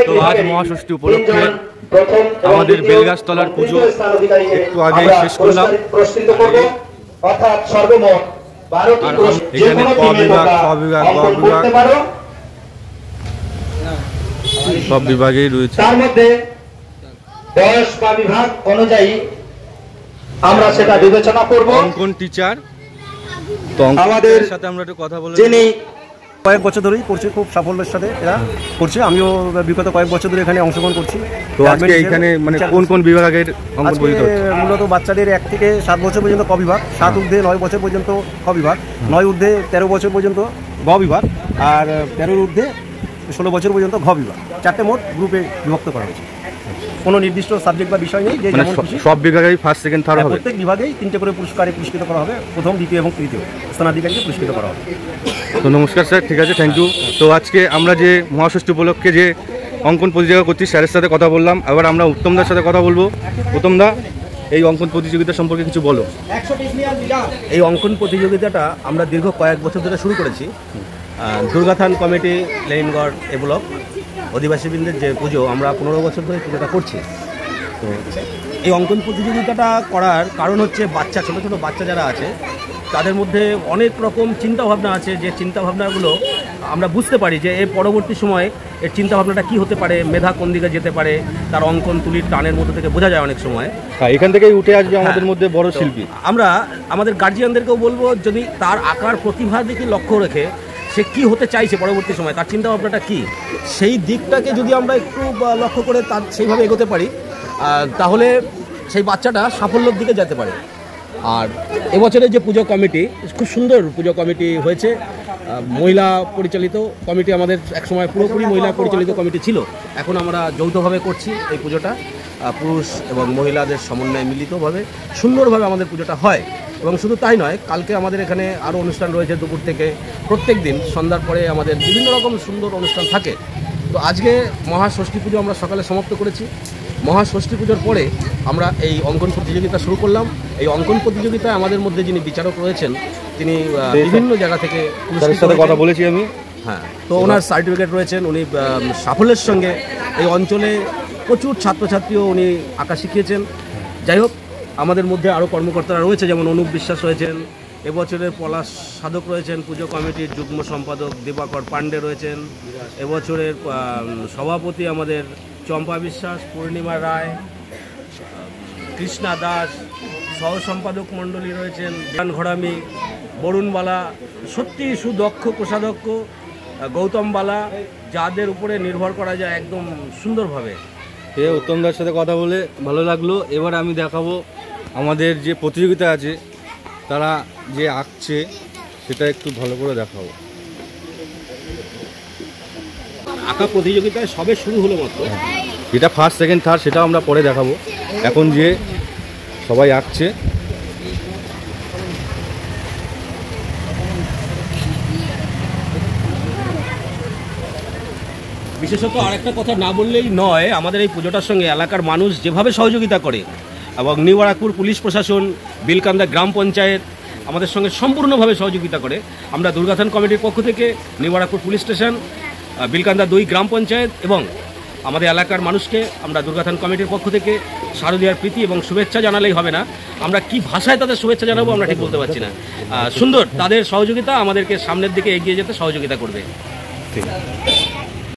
তো আজ মহাষষ্ঠী উপলক্ষে আমাদের বেলগাছতলার পুজো একটু আগেই শেষ করলাম। অর্থাৎ সর্বমোট 12টি এখানে ক বিভাগ, খ বিভাগ, গ বিভাগ সব বিভাগেই রয়েছে। তার মধ্যে বয়স বা বিভাগ অনুযায়ী আমরা সেটা বিবেচনা করব। অঙ্কন টিচার তো আমাদের সাথে আমরা একটু কথা বলে, যিনি কয়েক বছর ধরেই করছে, খুব সাফল্যের সাথে এরা করছে। আমিও বিগত কয়েক বছর ধরে এখানে অংশগ্রহণ করছি। তো আজকে এখানে মানে কোন কোন বিভাগের অঙ্কন পরিচিত হচ্ছে? মূলত বাচ্চাদের 1 থেকে 7 বছর পর্যন্ত ক বিভাগ, 7 ঊর্ধ্বে 9 বছর পর্যন্ত ক বিভাগ, 9 ঊর্ধ্বে 13 বছর পর্যন্ত গ বিভাগ, আর 13 ঊর্ধ্বে 16 বছর পর্যন্ত ঘ বিভাগ। 4টে মোট গ্রুপে বিভক্ত করা হয়েছে। কোনো নির্দিষ্ট সাবজেক্ট বা বিষয় নেই যে সব বিভাগেই ফার্স্ট সেকেন্ড থার্ড হবে। প্রত্যেক বিভাগেই 3টে করে পুরস্কারে পুরস্কৃত করা হবে। প্রথম, দ্বিতীয় এবং তৃতীয় স্থানাধিকারীকে পুরস্কৃত করা হবে। তো নমস্কার স্যার, ঠিক আছে, থ্যাংক ইউ। তো আজকে আমরা যে মহাষষ্ঠী উপলক্ষে যে অঙ্কন প্রতিযোগিতা করছি, স্যারের সাথে কথা বললাম। এবার আমরা উত্তমদার সাথে কথা বলবো। উত্তমদা, এই অঙ্কন প্রতিযোগিতা সম্পর্কে কিছু বলো। এই অঙ্কন প্রতিযোগিতাটা আমরা দীর্ঘ কয়েক বছর ধরে শুরু করেছি। দুর্গাথান কমিটি, লেনিনগড় এ ব্লক অধিবাসীবৃন্দের যে পুজো, আমরা 15 বছর ধরে পুজোটা করছি। তো এই অঙ্কন প্রতিযোগিতাটা করার কারণ হচ্ছে ছোটো ছোটো বাচ্চা যারা আছে তাদের মধ্যে অনেক রকম চিন্তাভাবনা আছে, যে চিন্তাভাবনাগুলো আমরা বুঝতে পারি যে এর পরবর্তী সময়ে এর চিন্তাভাবনাটা কী হতে পারে, মেধা কোন দিকে যেতে পারে, তার অঙ্কন তুলির টানের মধ্যে থেকে বোঝা যায় অনেক সময়। এখান থেকেই উঠে আসবে আমাদের মধ্যে বড় শিল্পী। আমরা আমাদের গার্জিয়ানদেরকেও বলবো, যদি তার আঁকার প্রতিভার দিকে লক্ষ্য রেখে সে কী হতে চাইছে পরবর্তী সময়, তার চিন্তাভাবনাটা কী, সেই দিকটাকে যদি আমরা একটু লক্ষ্য করে তার সেইভাবে এগোতে পারি, তাহলে সেই বাচ্চাটা সাফল্যের দিকে যেতে পারে। আর এবছরের যে পুজো কমিটি, খুব সুন্দর পুজো কমিটি হয়েছে। মহিলা পরিচালিত কমিটি, আমাদের একসময় পুরোপুরি মহিলা পরিচালিত কমিটি ছিল, এখন আমরা যৌথভাবে করছি এই পুজোটা। পুরুষ এবং মহিলাদের সমন্বয়ে মিলিতভাবে সুন্দরভাবে আমাদের পুজোটা হয়। এবং শুধু তাই নয়, কালকে আমাদের এখানে আরও অনুষ্ঠান রয়েছে দুপুর থেকে। প্রত্যেক দিন সন্ধ্যার পরে আমাদের বিভিন্ন রকম সুন্দর অনুষ্ঠান থাকে। তো আজকে মহাষষ্ঠী পুজো আমরা সকালে সমাপ্ত করেছি। মহাষষ্ঠী পুজোর পরে আমরা এই অঙ্কন প্রতিযোগিতা শুরু করলাম। এই অঙ্কন প্রতিযোগিতায় আমাদের মধ্যে যিনি বিচারক রয়েছেন, তিনি বিভিন্ন জায়গা থেকে সাথে কথা বলেছি আমি। হ্যাঁ, তো ওনার সার্টিফিকেট রয়েছেন। উনি সাফল্যের সঙ্গে এই অঞ্চলে প্রচুর ছাত্রছাত্রীও উনি আঁকা শিখিয়েছেন। যাই হোক, আমাদের মধ্যে আরও কর্মকর্তারা রয়েছে, যেমন অনুপ বিশ্বাস রয়েছেন, এবছরের পলাশ সাধক রয়েছেন, পুজো কমিটির যুগ্ম সম্পাদক দিবাকর পাণ্ডে রয়েছেন, এবছরের সভাপতি আমাদের চম্পা বিশ্বাস, পূর্ণিমা রায়, কৃষ্ণা দাস, সহ সম্পাদক মণ্ডলী রয়েছেন জ্ঞান ঘরামি, বরুণবালা, সত্যি সুদক্ষ কোষাধ্যক্ষ গৌতমবালা, যাদের উপরে নির্ভর করা যায় একদম সুন্দরভাবে। উত্তমদার সাথে কথা বলে ভালো লাগলো। এবার আমি দেখাবো আমাদের যে প্রতিযোগিতা আছে, তারা যে আঁকছে সেটা একটু ভালো করে দেখাবো। আঁকা প্রতিযোগিতায় সবে শুরু হলো মাত্র। যেটা ফার্স্ট সেকেন্ড থার্ড সেটাও আমরা পরে দেখাবো। এখন যে সবাই আঁকছে, বিশেষত আরেকটা কথা না বললেই নয়, আমাদের এই পুজোটার সঙ্গে এলাকার মানুষ যেভাবে সহযোগিতা করে, এবং নিউ বারাকপুর পুলিশ প্রশাসন, বিলকান্দা গ্রাম পঞ্চায়েত আমাদের সঙ্গে সম্পূর্ণভাবে সহযোগিতা করে। আমরা দুর্গাথান কমিটির পক্ষ থেকে new Barrackpore police station, Bilkanda 2 গ্রাম পঞ্চায়েত এবং আমাদের এলাকার মানুষকে আমরা দুর্গাথান কমিটির পক্ষ থেকে শারদীয়ার প্রীতি এবং শুভেচ্ছা জানালেই হবে না। আমরা কি ভাষায় তাদের শুভেচ্ছা জানাবো আমরা ঠিক বলতে পারছি না। সুন্দর, তাদের সহযোগিতা আমাদেরকে সামনের দিকে এগিয়ে যেতে সহযোগিতা করবে। ঠিক আছে।